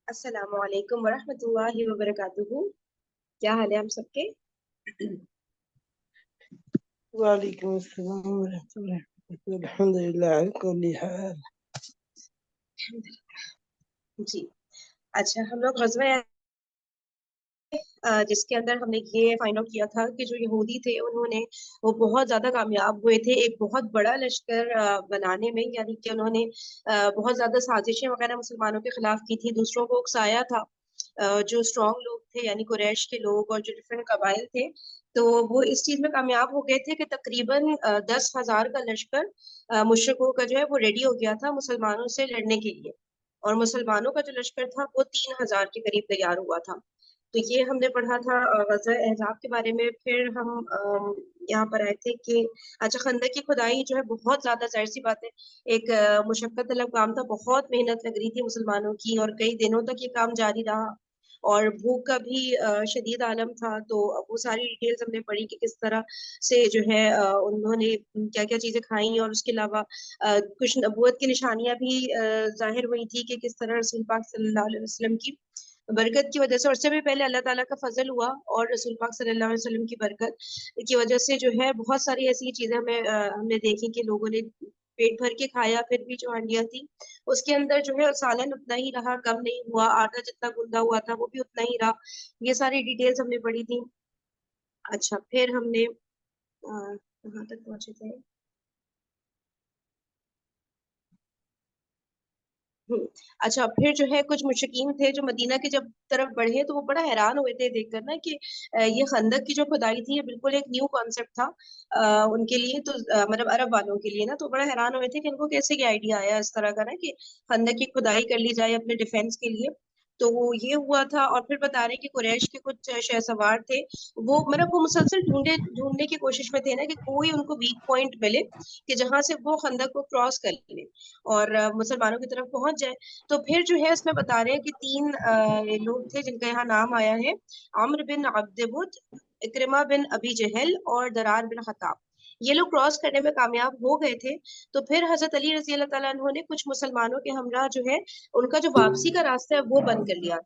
السلام علیکم ورحمۃ اللہ وبرکاتہ. کیا حال ہے ہم سب کے؟ وعلیکم السلام ورحمۃ اللہ وبرکاتہ. الحمد للہ علی کل حال. جی اچھا، ہم لوگ غزوہ جس کے اندر ہم نے یہ فائنڈ آؤٹ کیا تھا کہ جو یہودی تھے وہ بہت زیادہ کامیاب ہوئے تھے ایک بہت بڑا لشکر بنانے میں، یعنی کہ انہوں نے بہت زیادہ سازشیں وغیرہ مسلمانوں کے خلاف کی تھی، دوسروں کو اکسایا تھا. جو اسٹرانگ لوگ تھے یعنی قریش کے لوگ اور جو ڈفرینٹ قبائل تھے، تو وہ اس چیز میں کامیاب ہو گئے تھے کہ تقریباً 10,000 کا لشکر مشرکوں کا جو ہے وہ ریڈی ہو گیا تھا مسلمانوں سے لڑنے کے لیے، اور مسلمانوں کا جو لشکر تھا وہ 3,000 کے قریب تیار ہوا تھا. تو یہ ہم نے پڑھا تھا غزوہ احزاب کے بارے میں. پھر ہم یہاں پر آئے تھے کہ اچھا، خندق کی کھدائی جو ہے بہت زیادہ ظاہر سی بات ہے ایک مشقت طلب کام تھا، بہت محنت لگ رہی تھی مسلمانوں کی، اور کئی دنوں تک یہ کام جاری رہا، اور بھوک کا بھی شدید عالم تھا. تو وہ ساری ڈیٹیلز ہم نے پڑھی کہ کس طرح سے جو ہے انہوں نے کیا کیا چیزیں کھائیں، اور اس کے علاوہ کچھ نبوت کی نشانیاں بھی ظاہر ہوئی تھی کہ کس طرح رسول پاک صلی اللہ علیہ وسلم کی برکت کی وجہ سے، اور اس سے بھی پہلے اللہ تعالیٰ کا فضل ہوا اور رسول پاک صلی اللہ علیہ وسلم کی برکت کی وجہ سے جو ہے بہت ساری ایسی چیزیں ہم نے دیکھی کہ لوگوں نے پیٹ بھر کے کھایا. پھر بھی جو ہنڈیاں تھی اس کے اندر جو ہے سالن اتنا ہی رہا، کم نہیں ہوا، آٹا جتنا گندا ہوا تھا وہ بھی اتنا ہی رہا. یہ ساری ڈیٹیلز ہم نے پڑھی تھی. اچھا، پھر ہم نے کہاں تک پہنچے تھے؟ اچھا، پھر جو ہے کچھ مشرکین تھے جو مدینہ کے جب طرف بڑھے تو وہ بڑا حیران ہوئے تھے دیکھ کر نا کہ یہ خندق کی جو کھدائی تھی یہ بالکل ایک نیو کانسیپٹ تھا ان کے لیے، تو مطلب عرب والوں کے لیے نا. تو بڑا حیران ہوئے تھے کہ ان کو کیسے یہ آئیڈیا آیا اس طرح کا نا کہ خندق کی کھدائی کر لی جائے اپنے ڈیفینس کے لیے. تو وہ یہ ہوا تھا. اور پھر بتا رہے کہ قریش کے کچھ شہ سوار تھے، وہ مطلب وہ مسلسل ڈھونڈنے کی کوشش میں تھے نا کہ کوئی ان کو ویک پوائنٹ ملے کہ جہاں سے وہ خندق کو کراس کر لیں اور مسلمانوں کی طرف پہنچ جائے. تو پھر جو ہے اس میں بتا رہے ہیں کہ 3 لوگ تھے جن کا یہاں نام آیا ہے: عمرو بن عبد ود، اکرمہ بن ابی جہل اور درار بن خطاب. یہ لوگ کراس کرنے میں کامیاب ہو گئے تھے. تو پھر حضرت علی رضی اللہ تعالیٰ عنہ نے کچھ مسلمانوں کے ہمراہ جو ہے ان کا جو واپسی کا راستہ ہے وہ بند کر لیا.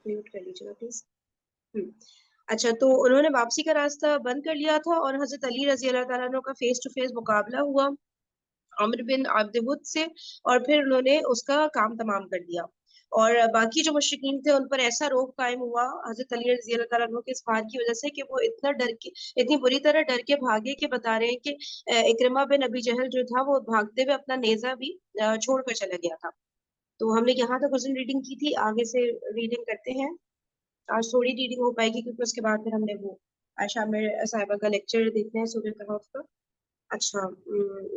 میوٹ کر لیجیے گا پلیز. اچھا، تو انہوں نے واپسی کا راستہ بند کر لیا تھا اور حضرت علی رضی اللہ تعالیٰ عنہ کا فیس ٹو فیس مقابلہ ہوا عمر بن عبد ود سے، اور پھر انہوں نے اس کا کام تمام کر دیا. اور باقی جو مشرکین تھے ان پر ایسا روب قائم ہوا حضرت علی رضی اللہ تعالیٰ عنہ کے اس وار کی وجہ سے کہ وہ اتنی بری طرح ڈر کے بھاگے کہ بتا رہے ہیں کہ اکرمہ بن ابی جہل جو تھا وہ بھاگتے ہوئے اپنا نیزہ بھی چھوڑ کر چلا گیا تھا. تو ہم نے یہاں تک اس دن ریڈنگ کی تھی. آگے سے ریڈنگ کرتے ہیں. آج تھوڑی ریڈنگ ہو پائے گی کیونکہ اس کے بعد پھر ہم نے وہ عائشہ میں صاحبہ کا لیکچر دیکھنا ہے سورہ کہف کا. اچھا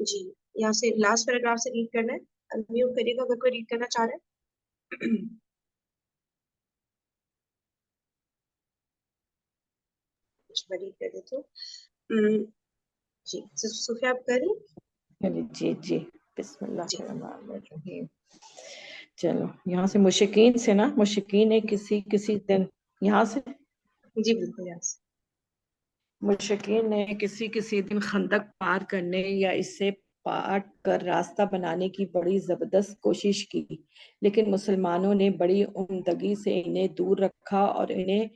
جی، یہاں سے لاسٹ پیراگراف سے ریڈ کرنا ہے. انمیوٹ کریے گا اگر کوئی ریڈ کرنا چاہ رہے ہیں. میں ریڈ کر دیتی ہوں. جی صوفیہ آپ کر رہی؟ جی بسم اللہ الرحمن الرحیم. چلو یہاں سے مشرکین سے نا، مشرکین نے کسی دن یہاں سے جی بالکل یہاں سے مشرکین نے کسی دن خندق پار کرنے یا اس سے پاٹ کر راستہ بنانے کی بڑی زبردست کوشش کی، لیکن مسلمانوں نے بڑی عمدگی سے انہیں دور رکھا اور انہیں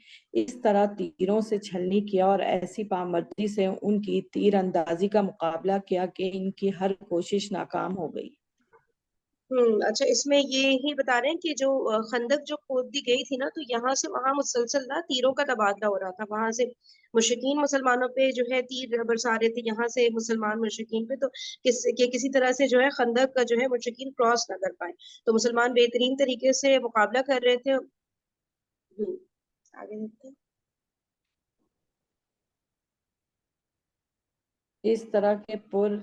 اس طرح تیروں سے چھلنی کیا اور ایسی پامردی سے ان کی تیر اندازی کا مقابلہ کیا کہ ان کی ہر کوشش ناکام ہو گئی. اچھا، اس میں یہ ہی بتا رہے ہیں کہ جو خندق جو کھود دی گئی تھی نا، تو یہاں سے وہاں مسلسل نا تیروں کا تبادلہ ہو رہا تھا. وہاں سے مشرکین مسلمانوں پہ جو ہے تیر برسا رہے تھے، یہاں سے مسلمان مشرکین پہ، تو کسی طرح سے جو ہے خندق کا جو ہے مشرکین کراس نہ کر پائے. تو مسلمان بہترین طریقے سے مقابلہ کر رہے تھے. آگے دیکھتے ہیں. اس طرح کے پر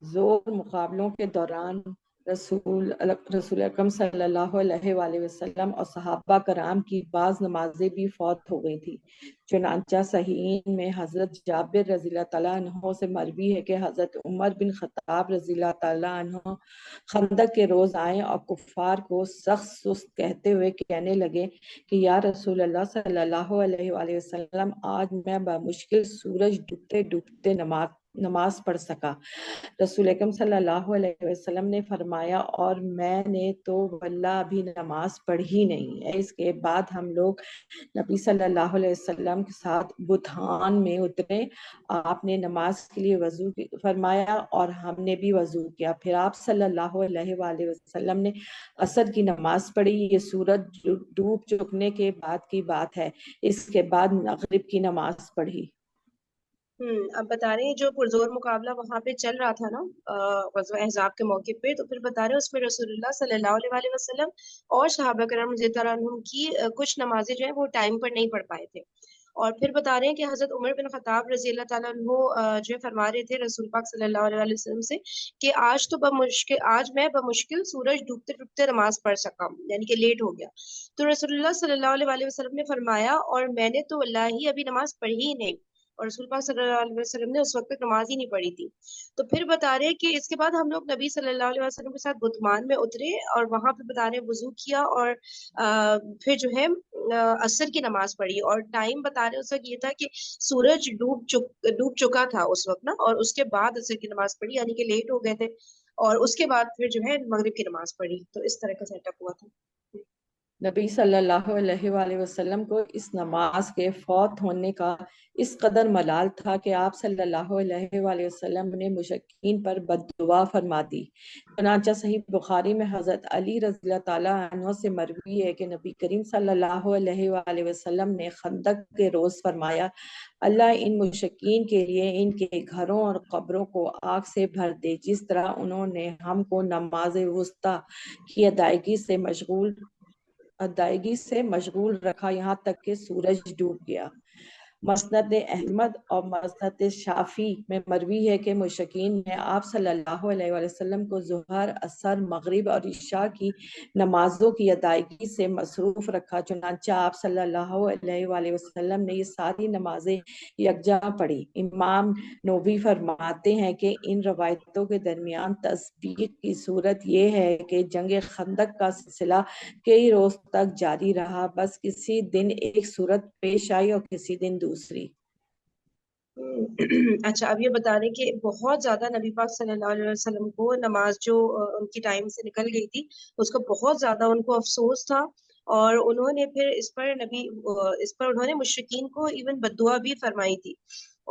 زور مقابلوں کے دوران رسول اکرم صلی اللہ علیہ وآلہ وسلم اور صحابہ کرام کی بعض نمازیں بھی فوت ہو گئی تھی. چنانچہ صحیحین میں حضرت جابر رضی اللہ تعالیٰ عنہ سے مروی ہے کہ حضرت عمر بن خطاب رضی اللہ تعالیٰ عنہ خندق کے روز آئے اور کفار کو سخت سست کہتے ہوئے کہنے لگے کہ یا رسول اللہ صلی اللہ علیہ وآلہ وسلم، آج میں بمشکل سورج ڈوبتے ڈوبتے نماز نماز پڑھ سکا۔ رسول اکرم صلی اللہ علیہ وسلم نے فرمایا اور میں نے تو واللہ ابھی نماز پڑھی نہیں ہے۔ اس کے بعد ہم لوگ نبی صلی اللہ علیہ وسلم کے ساتھ بطحان میں اترے، آپ نے نماز کے لیے وضو فرمایا اور ہم نے بھی وضو کیا، پھر آپ صلی اللہ علیہ وآلہ وسلم نے عصر کی نماز پڑھی، یہ سورج ڈوب چکنے کے بعد کی بات ہے، اس کے بعد مغرب کی نماز پڑھی۔ اب بتا رہے ہیں جو پرزور مقابلہ وہاں پہ چل رہا تھا نا غزوہ احزاب کے موقع پہ، تو پھر بتا رہے ہیں اس میں رسول اللہ صلی اللہ علیہ وآلہ وسلم اور صحابہ کرام رضی اللہ عنہم کی کچھ نمازیں جو ہیں وہ ٹائم پر نہیں پڑھ پائے تھے۔ اور پھر بتا رہے ہیں کہ حضرت عمر بن خطاب رضی اللہ تعالیٰ عنہ جو ہے فرما رہے تھے رسول پاک صلی اللہ علیہ وآلہ وسلم سے کہ آج میں بمشکل سورج ڈوبتے ڈوبتے نماز پڑھ سکا، یعنی کہ لیٹ ہو گیا۔ تو رسول اللہ صلی اللہ علیہ وآلہ وسلم نے فرمایا اور میں نے تو واللہ ہی ابھی نماز پڑھی ہی نہیں، اور رسول پاک صلی اللہ علیہ وسلم نے اس وقت تک نماز ہی نہیں پڑھی تھی۔ تو پھر بتا رہے کہ اس کے بعد ہم لوگ نبی صلی اللہ علیہ وسلم کے ساتھ بتمان میں اترے اور وہاں پہ بتا رہے وضو کیا اور پھر جو ہے عصر کی نماز پڑھی، اور ٹائم بتا رہے اس وقت یہ تھا کہ سورج ڈوب چکا تھا اس وقت نا، اور اس کے بعد عصر کی نماز پڑھی، یعنی کہ لیٹ ہو گئے تھے، اور اس کے بعد پھر جو ہے مغرب کی نماز پڑھی۔ تو اس طرح کا سیٹ اپ ہوا تھا۔ نبی صلی اللہ علیہ وآلہ وسلم کو اس نماز کے فوت ہونے کا اس قدر ملال تھا کہ آپ صلی اللہ علیہ وآلہ وسلم نے مشرکین پر بد دعا فرما دی۔ چنانچہ صحیح بخاری میں حضرت علی رضی اللہ تعالیٰ عنہ سے مروی ہے کہ نبی کریم صلی اللہ علیہ وآلہ وسلم نے خندق کے روز فرمایا، اللہ ان مشرکین کے لیے ان کے گھروں اور قبروں کو آگ سے بھر دے، جس طرح انہوں نے ہم کو نماز وسطیٰ کی ادائیگی سے مشغول رکھا یہاں تک کہ سورج ڈوب گیا۔ مسند احمد اور مسند شافعی میں مروی ہے کہ مشرکین نے آپ صلی اللہ علیہ وآلہ وسلم کو ظہر، عصر، مغرب اور عشاء کی نمازوں کی ادائیگی سے مصروف رکھا، چنانچہ آپ صلی اللہ علیہ وآلہ وسلم نے یہ ساری نمازیں یکجا پڑھی۔ امام نووی فرماتے ہیں کہ ان روایتوں کے درمیان تصدیق کی صورت یہ ہے کہ جنگ خندق کا سلسلہ کئی روز تک جاری رہا، بس کسی دن ایک صورت پیش آئی اور کسی دن دوسری۔ اچھا، اب یہ بتا رہے کہ بہت زیادہ نبی پاک صلی اللہ علیہ وسلم کو نماز جو ان کی ٹائم سے نکل گئی تھی اس کا بہت زیادہ ان کو افسوس تھا، اور انہوں نے پھر اس پر انہوں نے مشرکین کو ایون بددعا بھی فرمائی تھی،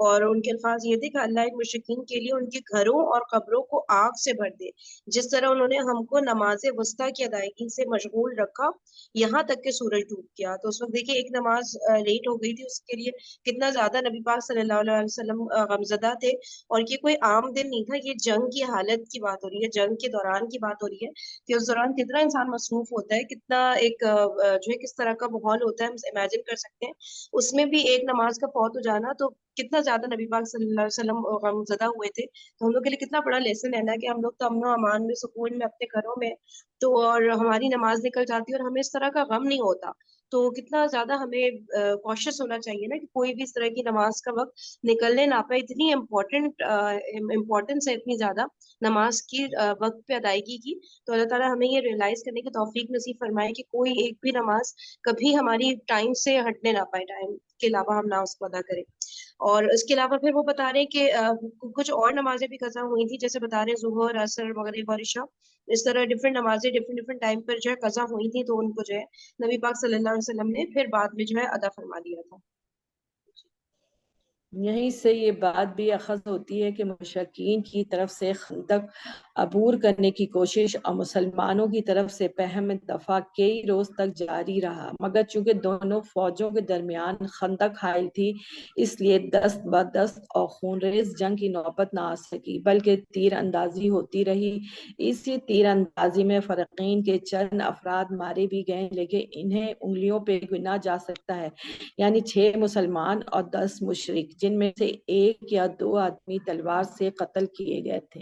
اور ان کے الفاظ یہ تھے کہ اللہ ان مشرکین کے لیے ان کے گھروں اور قبروں کو آگ سے بھر دے، جس طرح انہوں نے ہم کو نماز وسطیٰ کی ادائیگی سے مشغول رکھا یہاں تک کہ سورج ڈوب گیا۔ تو اس وقت دیکھیے ایک نماز لیٹ ہو گئی تھی، اس کے لیے کتنا زیادہ نبی پاک صلی اللہ علیہ وسلم غمزدہ تھے، اور یہ کوئی عام دن نہیں تھا، یہ جنگ کی حالت کی بات ہو رہی ہے، جنگ کے دوران کی بات ہو رہی ہے کہ اس دوران کتنا انسان مصروف ہوتا ہے، کتنا ایک جو ہے کس طرح کا ماحول ہوتا ہے، ہم امیجن کر سکتے ہیں۔ اس میں بھی ایک نماز کا فوت ہو جانا، تو کتنا زیادہ نبی پاک صلی اللہ علیہ وسلم غمزدہ ہوئے تھے۔ تو ہم لوگ کے لیے کتنا بڑا لیسن ہے نا کہ ہم لوگ تو امن و امان میں، سکون میں اپنے گھروں میں، تو اور ہماری نماز نکل جاتی ہے اور ہمیں اس طرح کا غم نہیں ہوتا، تو کتنا زیادہ ہمیں کوشش ہونا چاہیے نا کہ کوئی بھی اس طرح کی نماز کا وقت نکلنے نہ پائے۔ اتنی امپورٹنس ہے اتنی زیادہ نماز کی وقت پہ ادائیگی کی، تو اللہ تعالیٰ ہمیں یہ ریئلائز کرنے کی توفیق نصیب فرمائے کہ کوئی ایک بھی نماز کبھی ہماری ٹائم سے ہٹنے نہ پائے، ٹائم کے علاوہ ہم نہ اس کو ادا کریں۔ اور اس کے علاوہ پھر وہ بتا رہے ہیں کہ کچھ اور نمازیں بھی قضا ہوئی تھی، جیسے بتا رہے ہیں ظہر، عصر، مغرب اور عشاء، اس طرح ڈفرینٹ نمازیں ڈفرینٹ ٹائم پر جو ہے قضا ہوئی تھی، تو ان کو جو ہے نبی پاک صلی اللہ علیہ وسلم نے پھر بعد میں جو ہے ادا فرما دیا تھا۔ یہیں سے یہ بات بھی اخذ ہوتی ہے کہ مشرکین کی طرف سے خندق عبور کرنے کی کوشش اور مسلمانوں کی طرف سے پہم دفاع کئی روز تک جاری رہا، مگر چونکہ دونوں فوجوں کے درمیان خندق حائل تھی، اس لیے دست بدست اور خونریز جنگ کی نوبت نہ آ سکی، بلکہ تیر اندازی ہوتی رہی۔ اسی تیر اندازی میں فرقین کے چند افراد مارے بھی گئے، لیکن انہیں انگلیوں پہ گنا جا سکتا ہے، یعنی 6 مسلمان اور 10 مشرک، جن میں سے 1 یا 2 آدمی تلوار سے قتل کیے گئے تھے۔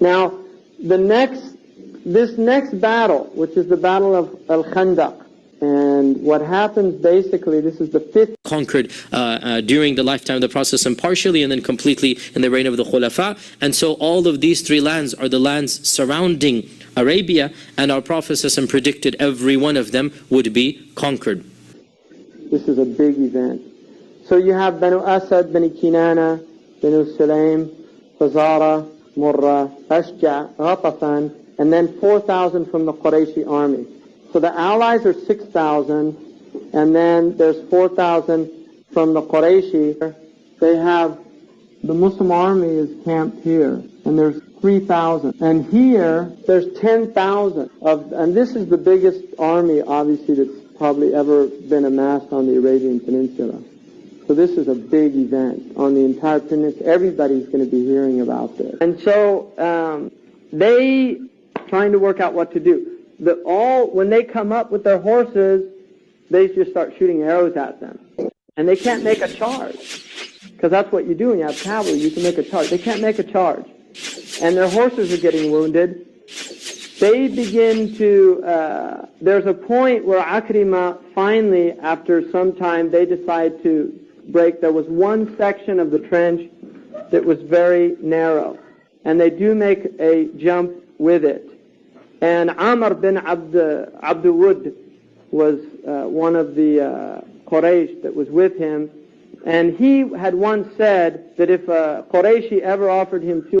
Now, this next battle, which is the Battle of Al-Khandaq, and what happens basically, this is the fifth conquered during the lifetime of the Prophet and partially and then completely in the reign of the Khulafa. And so all of these three lands are the lands surrounding Arabia, and our Prophet predicted every one of them would be conquered. This is a big event. So you have Banu Asad, Banu Kinana, Banu Sulaim, Fazara, Murrah, Ashja, Ghatafan, and then 4,000 from the Qurayshi army. So the allies are 6,000, and then there's 4,000 from the Qurayshi. They have, the Muslim army is camped here, and there's 3,000. And here, there's 10,000 of, and this is the biggest army, obviously, that's probably ever been amassed on the Arabian Peninsula. So this is a big event on the entire peninsula. Everybody's going to be hearing about this. And so they trying to work out what to do. When they come up with their horses, they just start shooting arrows at them. And they can't make a charge. Because that's what you do when you have cavalry. You can make a charge. They can't make a charge. And their horses are getting wounded. They begin to, there's a point where Akrima finally, after some time, they decide to break. There was one section of the trench that was very narrow. And they do make a jump with it. And Amr bin Abdul was one of the Quraysh that was with him. And he had once said that if a Qurayshi ever offered him 2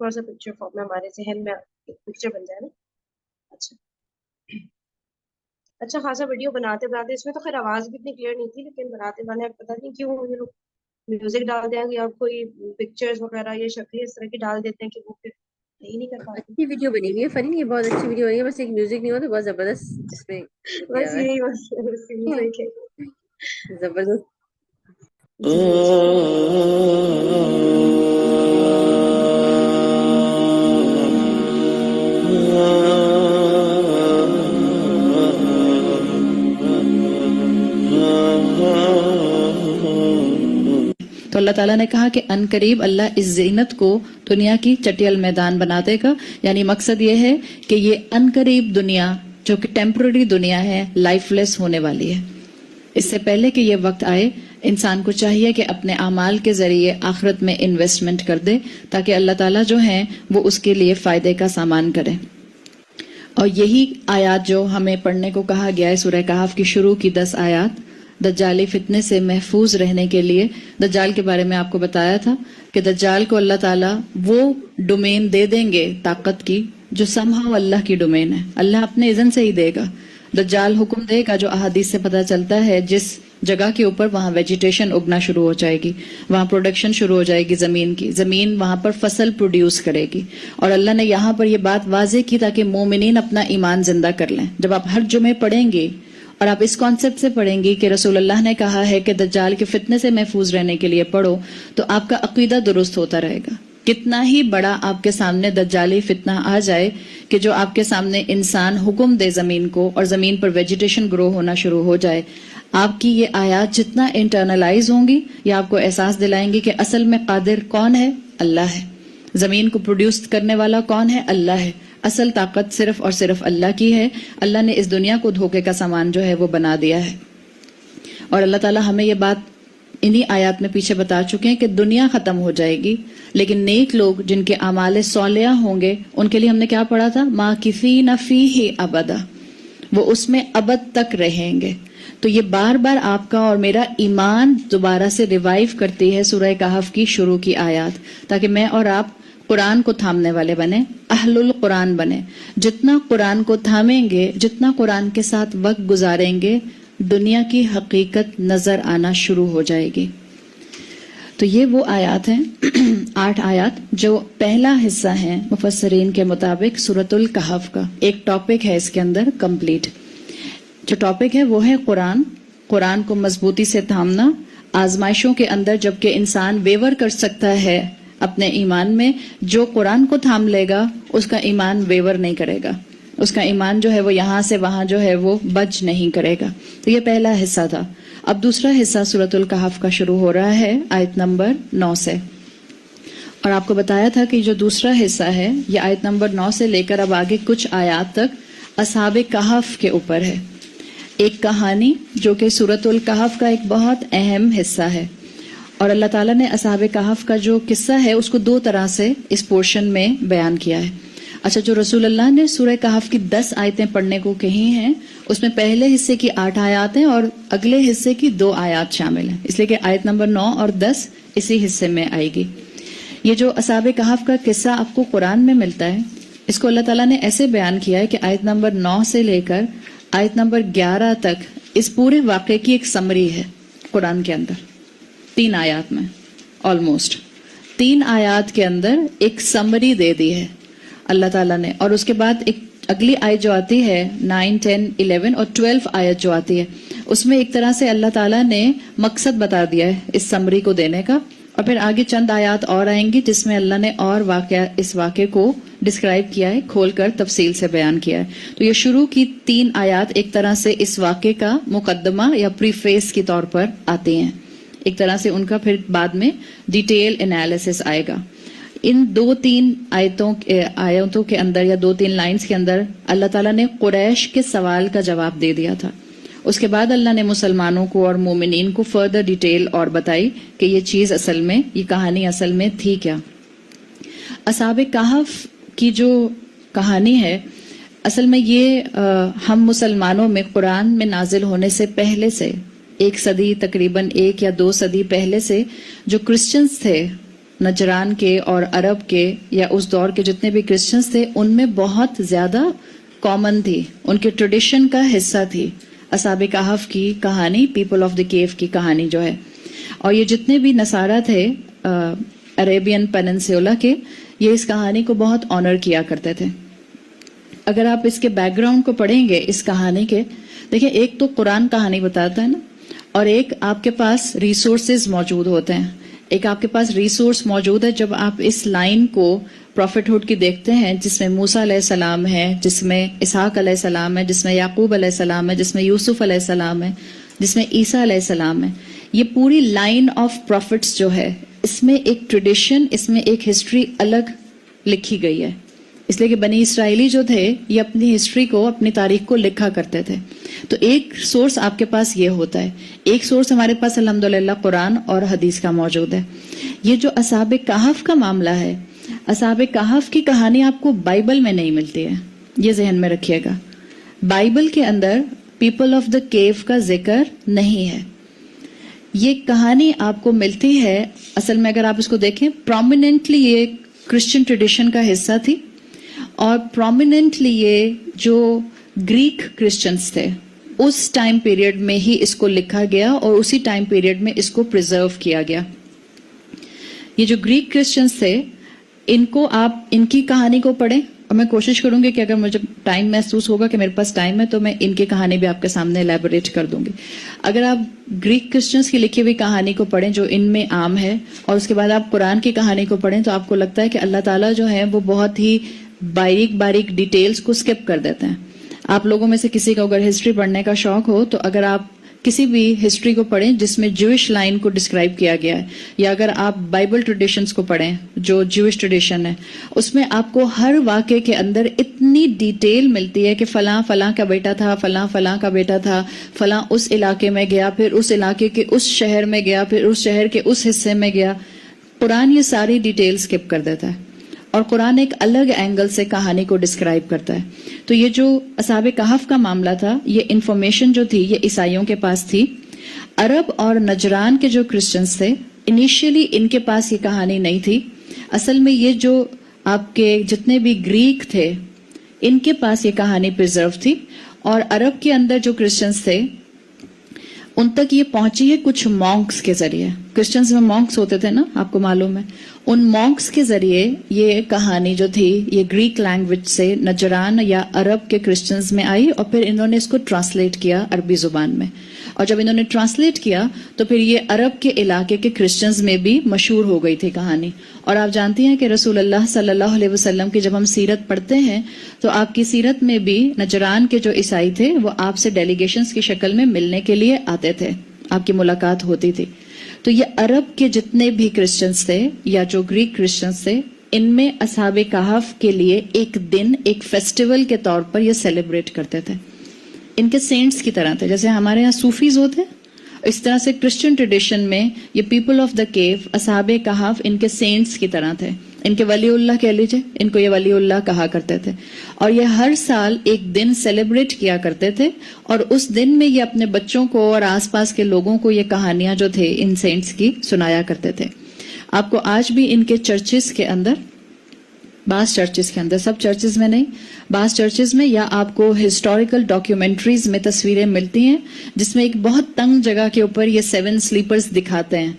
تھوڑا سا picture form میں ہمارے ذہن میں picture بن جائے نا. اچھا خاصا ویڈیو بناتے اس میں تو خیر آواز بھی اتنی کلیئر نہیں تھی, لیکن بناتے پتہ نہیں کیوں یہ لوگ میوزک ڈال دیں یا کوئی پکچرز وغیرہ یا شکلیں اس طرح کی ڈال دیتے ہیں کہ وہ پھر نہیں کر پاتے. اچھی ویڈیو بنی ہوئی ہے, فنی ہے, بہت اچھی ویڈیو بنی ہے, بس ایک میوزک نہیں ہو تو بہت زبردست اس میں بس یہی صحیح ہے. زبردست. تو اللہ تعالیٰ نے کہا کہ ان قریب اللہ اس زینت کو دنیا کی چٹیل میدان بنا دے گا. یعنی مقصد یہ ہے کہ یہ ان قریب دنیا جو کہ ٹیمپرری دنیا ہے, لائف لیس ہونے والی ہے. اس سے پہلے کہ یہ وقت آئے, انسان کو چاہیے کہ اپنے اعمال کے ذریعے آخرت میں انویسٹمنٹ کر دے تاکہ اللہ تعالیٰ جو ہیں وہ اس کے لیے فائدے کا سامان کرے. اور یہی آیات جو ہمیں پڑھنے کو کہا گیا ہے سورہ کہف کی شروع کی 10 آیات, دجالی فتنے سے محفوظ رہنے کے لیے. دجال کے بارے میں آپ کو بتایا تھا کہ دجال کو اللہ تعالیٰ وہ ڈومین دے دیں گے طاقت کی جو سمہاؤ اللہ کی ڈومین ہے, اللہ اپنے اذن سے ہی دے گا. دجال حکم دے گا, جو احادیث سے پتہ چلتا ہے جس جگہ کے اوپر وہاں ویجیٹیشن اگنا شروع ہو جائے گی, وہاں پروڈکشن شروع ہو جائے گی زمین کی, زمین وہاں پر فصل پروڈیوس کرے گی. اور اللہ نے یہاں پر یہ بات واضح کی تاکہ مومنین اپنا ایمان زندہ کر لیں. جب آپ ہر جمعے پڑھیں گے اور آپ اس کانسیپٹ سے پڑھیں گی کہ رسول اللہ نے کہا ہے کہ دجال کے فتنے سے محفوظ رہنے کے لیے پڑھو, تو آپ کا عقیدہ درست ہوتا رہے گا. کتنا ہی بڑا آپ کے سامنے دجالی فتنہ آ جائے کہ جو آپ کے سامنے انسان حکم دے زمین کو اور زمین پر ویجیٹیشن گرو ہونا شروع ہو جائے, آپ کی یہ آیات جتنا انٹرنلائز ہوں گی یہ آپ کو احساس دلائیں گی کہ اصل میں قادر کون ہے؟ اللہ ہے. زمین کو پروڈیوس کرنے والا کون ہے؟ اللہ ہے. اصل طاقت صرف اور صرف اللہ کی ہے. اللہ نے اس دنیا کو دھوکے کا سامان جو ہے وہ بنا دیا ہے. اور اللہ تعالیٰ ہمیں یہ بات انہی آیات میں پیچھے بتا چکے ہیں کہ دنیا ختم ہو جائے گی, لیکن نیک لوگ جن کے اعمال صالحہ ہوں گے ان کے لیے ہم نے کیا پڑھا تھا؟ ماکثین فیہ ابدا, وہ اس میں ابد تک رہیں گے. تو یہ بار بار آپ کا اور میرا ایمان دوبارہ سے ریوائیو کرتی ہے سورہ کہف کی شروع کی آیات, تاکہ میں اور آپ قرآن کو تھامنے والے بنے, اہل القرآن بنے. جتنا قرآن کو تھامیں گے, جتنا قرآن کے ساتھ وقت گزاریں گے, دنیا کی حقیقت نظر آنا شروع ہو جائے گی. تو یہ وہ آیات ہیں 8 آیات جو پہلا حصہ ہیں مفسرین کے مطابق سورۃ الکہف کا. ایک ٹاپک ہے اس کے اندر کمپلیٹ. جو ٹاپک ہے وہ ہے قرآن, قرآن کو مضبوطی سے تھامنا. آزمائشوں کے اندر جبکہ انسان ویور کر سکتا ہے اپنے ایمان میں, جو قرآن کو تھام لے گا اس کا ایمان ویور نہیں کرے گا, اس کا ایمان جو ہے وہ یہاں سے وہاں جو ہے وہ بج نہیں کرے گا. تو یہ پہلا حصہ تھا. اب دوسرا حصہ سورۃ الکہف کا شروع ہو رہا ہے آیت نمبر 9 سے. اور آپ کو بتایا تھا کہ جو دوسرا حصہ ہے یہ آیت نمبر 9 سے لے کر اب آگے کچھ آیات تک اصحاب کہف کے اوپر ہے. ایک کہانی جو کہ سورۃ الکہف کا ایک بہت اہم حصہ ہے. اور اللہ تعالیٰ نے اصحاب کہف کا جو قصہ ہے اس کو 2 طرح سے اس پورشن میں بیان کیا ہے. اچھا, جو رسول اللہ نے سورہ کہف کی 10 آیتیں پڑھنے کو کہی ہیں اس میں پہلے حصے کی 8 آیات ہیں اور اگلے حصے کی 2 آیات شامل ہیں, اس لیے کہ آیت نمبر 9 اور 10 اسی حصے میں آئے گی. یہ جو اصحاب کہف کا قصہ آپ کو قرآن میں ملتا ہے, اس کو اللہ تعالیٰ نے ایسے بیان کیا ہے کہ آیت نمبر 9 سے لے کر آیت نمبر 11 تک اس پورے واقعے کی ایک سمری ہے قرآن کے اندر. 3 آیات میں آلموسٹ 3 آیات کے اندر ایک سمری دے دی ہے اللہ تعالیٰ نے. اور اس کے بعد ایک اگلی آیت جو آتی ہے 9, 10, 11 اور 12 آیت جو آتی ہے اس میں ایک طرح سے اللہ تعالیٰ نے مقصد بتا دیا ہے اس سمری کو دینے کا. اور پھر آگے چند آیات اور آئیں گی جس میں اللہ نے اور اس واقعے کو ڈسکرائب کیا ہے, کھول کر تفصیل سے بیان کیا ہے. تو یہ شروع کی 3 آیات ایک طرح سے اس واقعے کا مقدمہ یا پریفیس کے طور پر آتی ہیں. ایک طرح سے ان کا پھر بعد میں ڈیٹیل انالیسس آئے گا. ان 2-3 آیتوں کے اندر یا 2-3 لائنز کے اندر اللہ تعالیٰ نے قریش کے سوال کا جواب دے دیا تھا. اس کے بعد اللہ نے مسلمانوں کو اور مومنین کو فردر ڈیٹیل اور بتائی کہ یہ چیز اصل میں, یہ کہانی اصل میں تھی کیا. اصحاب کہف کی جو کہانی ہے اصل میں یہ ہم مسلمانوں میں قرآن میں نازل ہونے سے پہلے سے 1 صدی تقریباً 1 یا 2 صدی پہلے سے جو کرسچنز تھے نجران کے اور عرب کے یا اس دور کے جتنے بھی کرسچنز تھے ان میں بہت زیادہ کامن تھی، ان کے ٹریڈیشن کا حصہ تھی اصحاب کہف کی کہانی، پیپل آف دی کیو کی کہانی جو ہے. اور یہ جتنے بھی نصارہ تھے عربین پیننسولا کے، یہ اس کہانی کو بہت آنر کیا کرتے تھے. اگر آپ اس کے بیک گراؤنڈ کو پڑھیں گے اس کہانی کے، دیکھیں ایک تو قرآن کہانی بتاتا ہے نا، اور ایک آپ کے پاس ریسورسز موجود ہوتے ہیں. ایک آپ کے پاس ریسورس موجود ہے جب آپ اس لائن کو پروفٹ ہوڈ کی دیکھتے ہیں، جس میں موسیٰ علیہ السلام ہے، جس میں اسحاق علیہ السلام ہے، جس میں یعقوب علیہ السلام ہے، جس میں یوسف علیہ السلام ہے، جس میں عیسیٰ علیہ السلام ہے. یہ پوری لائن آف پروفٹس جو ہے، اس میں ایک ٹریڈیشن، اس میں ایک ہسٹری الگ لکھی گئی ہے. اس لیے کہ بنی اسرائیلی جو تھے یہ اپنی ہسٹری کو، اپنی تاریخ کو لکھا کرتے تھے. تو ایک سورس آپ کے پاس یہ ہوتا ہے، ایک سورس ہمارے پاس الحمدللہ قرآن اور حدیث کا موجود ہے. یہ جو اصحاب کہف کا معاملہ ہے، اصحاب کہف کی کہانی آپ کو بائبل میں نہیں ملتی ہے، یہ ذہن میں رکھیے گا. بائبل کے اندر پیپل آف دا کیو کا ذکر نہیں ہے. یہ کہانی آپ کو ملتی ہے، اصل میں اگر آپ اس کو دیکھیں پرومیننٹلی یہ کرسچن ٹریڈیشن کا حصہ تھی، اور پرومیننٹلی یہ جو گریک کرسچنز تھے اس ٹائم پیریڈ میں ہی اس کو لکھا گیا اور اسی ٹائم پیریڈ میں اس کو پریزرو کیا گیا. یہ جو گریک کرسچنز تھے ان کو آپ ان کی کہانی کو پڑھیں، اور میں کوشش کروں گی کہ اگر مجھے ٹائم محسوس ہوگا کہ میرے پاس ٹائم ہے تو میں ان کی کہانی بھی آپ کے سامنے ایلیبوریٹ کر دوں گی. اگر آپ گریک کرسچنز کی لکھی ہوئی کہانی کو پڑھیں جو ان میں عام ہے، اور اس کے بعد آپ قرآن کی کہانی کو پڑھیں تو آپ کو لگتا ہے کہ اللہ تعالیٰ جو ہے وہ بہت ہی باریک باریک ڈیٹیلز کو سکپ کر دیتے ہیں. آپ لوگوں میں سے کسی کو اگر ہسٹری پڑھنے کا شوق ہو تو اگر آپ کسی بھی ہسٹری کو پڑھیں جس میں جوش لائن کو ڈسکرائب کیا گیا ہے، یا اگر آپ بائبل ٹریڈیشنز کو پڑھیں جو جوش ٹریڈیشن ہے، اس میں آپ کو ہر واقعے کے اندر اتنی ڈیٹیل ملتی ہے کہ فلاں فلاں کا بیٹا تھا، فلاں فلاں کا بیٹا تھا، فلاں اس علاقے میں گیا، پھر اس علاقے کے اس شہر میں گیا، پھر اس شہر کے اس حصے میں گیا. قرآن یہ ساری ڈیٹیل سکپ کر دیتا ہے اور قرآن ایک الگ اینگل سے کہانی کو ڈسکرائب کرتا ہے. تو یہ جو اصحاب کہف کا معاملہ تھا، یہ انفارمیشن جو تھی یہ عیسائیوں کے پاس تھی. عرب اور نجران کے جو کرسچنز تھے انیشیلی ان کے پاس یہ کہانی نہیں تھی. اصل میں یہ جو آپ کے جتنے بھی گریک تھے ان کے پاس یہ کہانی پریزرو تھی، اور عرب کے اندر جو کرسچنز تھے ان تک یہ پہنچی ہے کچھ مونکس کے ذریعے. کرسچنز میں مونکس ہوتے تھے نا، آپ کو معلوم ہے. ان مونکس کے ذریعے یہ کہانی جو تھی یہ گریک لینگویج سے نجران یا عرب کے کرسچنز میں آئی، اور پھر انہوں نے اس کو ٹرانسلیٹ کیا عربی زبان میں. اور جب انہوں نے ٹرانسلیٹ کیا تو پھر یہ عرب کے علاقے کے کرسچنز میں بھی مشہور ہو گئی تھی کہانی. اور آپ جانتی ہیں کہ رسول اللہ صلی اللہ علیہ وسلم کی جب ہم سیرت پڑھتے ہیں تو آپ کی سیرت میں بھی نجران کے جو عیسائی تھے وہ آپ سے ڈیلیگیشنز کی شکل میں ملنے کے لیے آتے تھے، آپ کی ملاقات ہوتی تھی. تو یہ عرب کے جتنے بھی کرسچنز تھے یا جو گریک کرسچنز تھے ان میں اصحاب کہف کے لیے ایک دن، ایک فیسٹیول کے طور پر یہ سیلیبریٹ کرتے تھے. ان کے سینٹس کی طرح تھے، جیسے ہمارے ہاں صوفیز ہوتے ہیں اس طرح سے کرسچن ٹریڈیشن میں یہ پیپل آف دا کیو، اصحاب کہف ان کے سینٹس کی طرح تھے. ان کے ولی اللہ کہہ لیجئے، ان کو یہ ولی اللہ کہا کرتے تھے. اور یہ ہر سال ایک دن سیلیبریٹ کیا کرتے تھے، اور اس دن میں یہ اپنے بچوں کو اور آس پاس کے لوگوں کو یہ کہانیاں جو تھے ان سینٹس کی سنایا کرتے تھے. آپ کو آج بھی ان کے چرچز کے اندر، بعض چرچز کے اندر، سب چرچز میں نہیں، بعض چرچز میں یا آپ کو ہسٹوریکل ڈاکیومنٹریز میں تصویریں ملتی ہیں جس میں ایک بہت تنگ جگہ کے اوپر یہ 7 سلیپرز دکھاتے ہیں.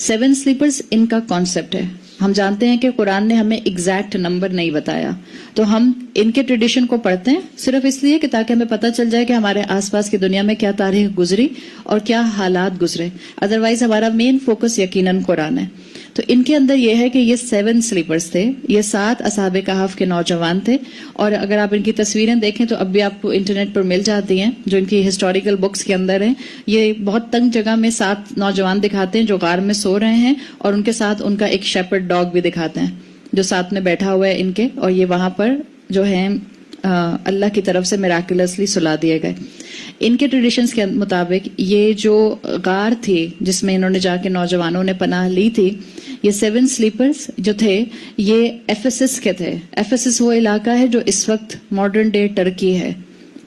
7 سلیپرز ان کا کانسیپٹ ہے. ہم جانتے ہیں کہ قرآن نے ہمیں ایگزیکٹ نمبر نہیں بتایا، تو ہم ان کے ٹریڈیشن کو پڑھتے ہیں صرف اس لیے کہ تاکہ ہمیں پتہ چل جائے کہ ہمارے آس پاس کی دنیا میں کیا تاریخ گزری اور کیا حالات گزرے. ادروائز ہمارا مین فوکس یقیناً قرآن ہے. تو ان کے اندر یہ ہے کہ یہ 7 سلیپرز تھے، یہ 7 اصحاب کہف کے نوجوان تھے. اور اگر آپ ان کی تصویریں دیکھیں تو اب بھی آپ کو انٹرنیٹ پر مل جاتی ہیں جو ان کی ہسٹوریکل بکس کے اندر ہیں. یہ بہت تنگ جگہ میں 7 نوجوان دکھاتے ہیں جو غار میں سو رہے ہیں، اور ان کے ساتھ ان کا ایک شیپرڈ ڈاگ بھی دکھاتے ہیں جو ساتھ میں بیٹھا ہوا ہے ان کے، اور یہ وہاں پر جو ہے اللہ کی طرف سے میراکولسلی سلا دیے گئے. ان کے ٹریڈیشنز کے مطابق یہ جو غار تھی جس میں انہوں نے جا کے نوجوانوں نے پناہ لی تھی، یہ 7 سلیپرز جو تھے یہ ایفیسس کے تھے. ایفیسس وہ علاقہ ہے جو اس وقت ماڈرن ڈے ٹرکی ہے.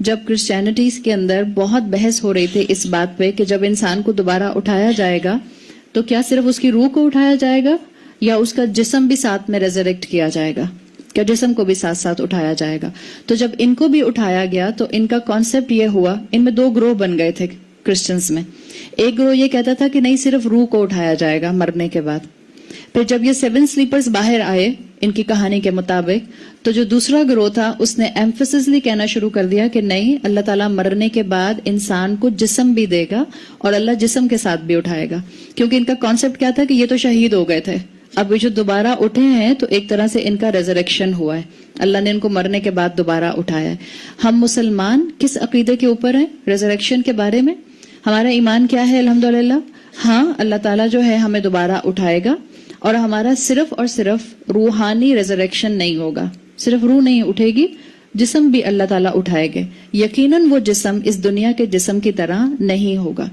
جب کرسچینٹیز کے اندر بہت بحث ہو رہی تھی اس بات پہ کہ جب انسان کو دوبارہ اٹھایا جائے گا تو کیا صرف اس کی روح کو اٹھایا جائے گا یا اس کا جسم بھی ساتھ میں ریزریکٹ کیا جائے گا، کیا جسم کو بھی ساتھ ساتھ اٹھایا جائے گا؟ تو جب ان کو بھی اٹھایا گیا تو ان کا کانسیپٹ یہ ہوا، ان میں دو گروہ بن گئے تھے کرسچنز میں. ایک گروہ یہ کہتا تھا کہ نہیں، صرف روح کو اٹھایا جائے گا مرنے کے بعد. پھر جب یہ 7 سلیپرز باہر آئے ان کی کہانی کے مطابق، تو جو دوسرا گروہ تھا اس نے ایمفسسلی کہنا شروع کر دیا کہ نہیں، اللہ تعالیٰ مرنے کے بعد انسان کو جسم بھی دے گا اور اللہ جسم کے ساتھ بھی اٹھائے گا. کیونکہ ان کا کانسیپٹ کیا تھا کہ یہ تو شہید ہو گئے تھے، اب یہ جو دوبارہ اٹھے ہیں تو ایک طرح سے ان کا ریزریکشن ہوا ہے، اللہ نے ان کو مرنے کے بعد دوبارہ اٹھایا ہے. ہم مسلمان کس عقیدے کے اوپر ہیں ریزریکشن کے بارے میں؟ ہمارا ایمان کیا ہے؟ الحمدللہ ہاں، اللہ تعالیٰ جو ہے ہمیں دوبارہ اٹھائے گا، اور ہمارا صرف اور صرف روحانی ریزریکشن نہیں ہوگا، صرف روح نہیں اٹھے گی، جسم بھی اللہ تعالیٰ اٹھائے گے. یقیناً وہ جسم اس دنیا کے جسم کی طرح نہیں ہوگا،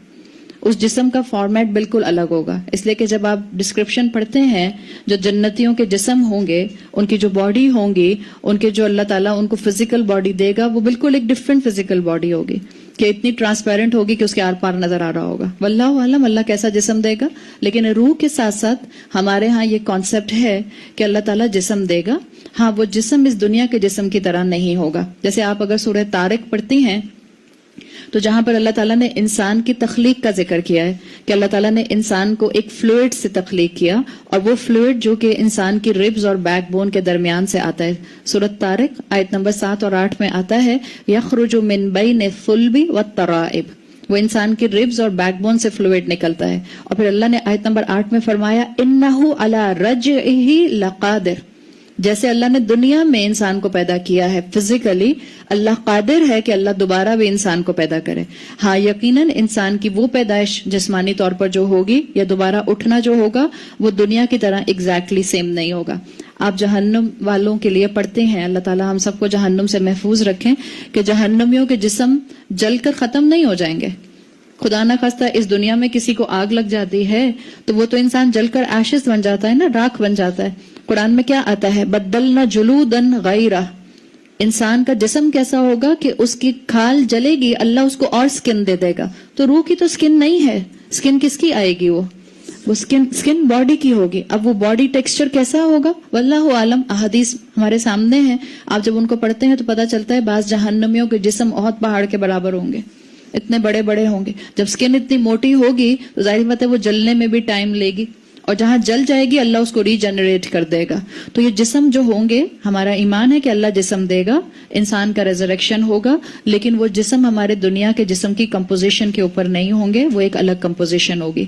اس جسم کا فارمیٹ بالکل الگ ہوگا. اس لیے کہ جب آپ ڈسکرپشن پڑھتے ہیں جو جنتیوں کے جسم ہوں گے، ان کی جو باڈی ہوں گی، ان کے جو اللہ تعالیٰ ان کو فزیکل باڈی دے گا، وہ بالکل ایک ڈفرینٹ فزیکل باڈی ہوگی کہ اتنی ٹرانسپیرنٹ ہوگی کہ اس کے آر پار نظر آ رہا ہوگا. واللہ عالم اللہ کیسا جسم دے گا. لیکن روح کے ساتھ ساتھ ہمارے ہاں یہ کانسیپٹ ہے کہ اللہ تعالیٰ جسم دے گا. ہاں، وہ جسم اس دنیا کے جسم کی طرح نہیں ہوگا. جیسے آپ اگر سورہ طارق پڑھتی ہیں تو جہاں پر اللہ تعالیٰ نے انسان کی تخلیق کا ذکر کیا ہے کہ اللہ تعالیٰ نے انسان کو ایک فلوئڈ سے تخلیق کیا، اور وہ فلوئڈ جو کہ انسان کی ریبز اور بیک بون کے درمیان سے آتا ہے. سورۃ طارق آیت نمبر 7 اور 8 میں آتا ہے یخرج من بین الصلب والترائب، وہ انسان کی ریبز اور بیک بون سے فلوئڈ نکلتا ہے. اور پھر اللہ نے آیت نمبر 8 میں فرمایا انہ علی رجعہ لقادر، جیسے اللہ نے دنیا میں انسان کو پیدا کیا ہے فزیکلی، اللہ قادر ہے کہ اللہ دوبارہ بھی انسان کو پیدا کرے. ہاں یقیناً انسان کی وہ پیدائش جسمانی طور پر جو ہوگی یا دوبارہ اٹھنا جو ہوگا وہ دنیا کی طرح ایگزیکٹلی سیم نہیں ہوگا. آپ جہنم والوں کے لیے پڑھتے ہیں، اللہ تعالیٰ ہم سب کو جہنم سے محفوظ رکھیں، کہ جہنمیوں کے جسم جل کر ختم نہیں ہو جائیں گے. خدا نہ خواستہ اس دنیا میں کسی کو آگ لگ جاتی ہے تو وہ تو انسان جل کر ایشز بن جاتا ہے نا، راکھ بن جاتا ہے. قرآن میں کیا آتا ہے؟ بدلنا جلودن غیرہ، انسان کا جسم کیسا ہوگا کہ اس کی کھال جلے گی، اللہ اس کو اور سکن دے دے گا. تو روح کی تو سکن نہیں ہے، سکن کس کی آئے گی؟ وہ سکن باڈی کی ہوگی. اب وہ باڈی ٹیکسچر کیسا ہوگا واللہ عالم. احادیث ہمارے سامنے ہیں، آپ جب ان کو پڑھتے ہیں تو پتہ چلتا ہے بعض جہنمیوں کے جسم بہت پہاڑ کے برابر ہوں گے، اتنے بڑے بڑے ہوں گے. جب سکن اتنی موٹی ہوگی تو ظاہر بات ہے وہ جلنے میں بھی ٹائم لے گی، اور جہاں جل جائے گی اللہ اس کو ری جنریٹ کر دے گا. تو یہ جسم جو ہوں گے، ہمارا ایمان ہے کہ اللہ جسم دے گا، انسان کا ریزریکشن ہوگا، لیکن وہ جسم ہمارے دنیا کے جسم کی کمپوزیشن کے اوپر نہیں ہوں گے، وہ ایک الگ کمپوزیشن ہوگی.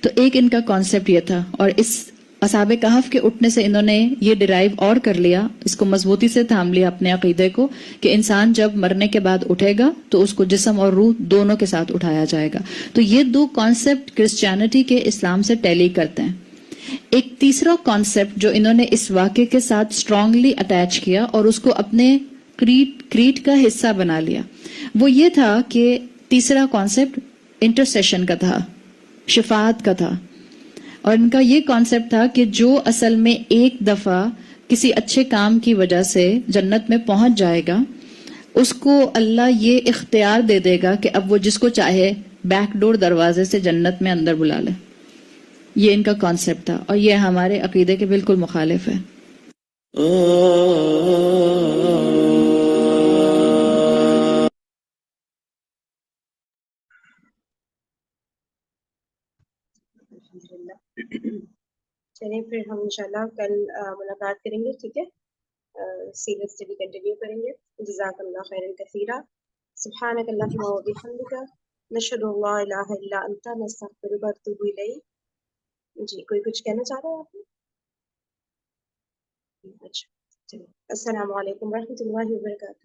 تو ایک ان کا کانسیپٹ یہ تھا، اور اس اصحاب کہف کے اٹھنے سے انہوں نے یہ ڈرائیو اور کر لیا، اس کو مضبوطی سے تھام لیا اپنے عقیدے کو، کہ انسان جب مرنے کے بعد اٹھے گا تو اس کو جسم اور روح دونوں کے ساتھ اٹھایا جائے گا. تو یہ دو کانسیپٹ کرسچینٹی کے اسلام سے ٹیلی کرتے ہیں. ایک تیسرا کانسیپٹ جو انہوں نے اس واقعے کے ساتھ اسٹرانگلی اٹیچ کیا اور اس کو اپنے کریڈ کا حصہ بنا لیا، وہ یہ تھا کہ تیسرا کانسیپٹ انٹرسیشن کا تھا، شفاعت کا تھا. اور ان کا یہ کانسیپٹ تھا کہ جو اصل میں ایک دفعہ کسی اچھے کام کی وجہ سے جنت میں پہنچ جائے گا، اس کو اللہ یہ اختیار دے دے گا کہ اب وہ جس کو چاہے بیک ڈور دروازے سے جنت میں اندر بلا لے. یہ ان کا کانسیپٹ تھا، اور یہ ہمارے عقیدے کے بالکل مخالف ہے. چلیے پھر ہم انشاءاللہ کل ملاقات کریں گے، ٹھیک ہے؟ سیریز اسٹڈی کنٹینیو کریں گے. جزاک اللہ خیرا کثیرا. سبحانک اللہم و بحمدک، نشہد ان لا الہ الا انت، نستغفرک و نتوب الیک. جی کوئی کچھ کہنا چاہ رہے ہیں آپ؟ اچھا چلیے، السلام علیکم ورحمۃ اللہ وبرکاتہ.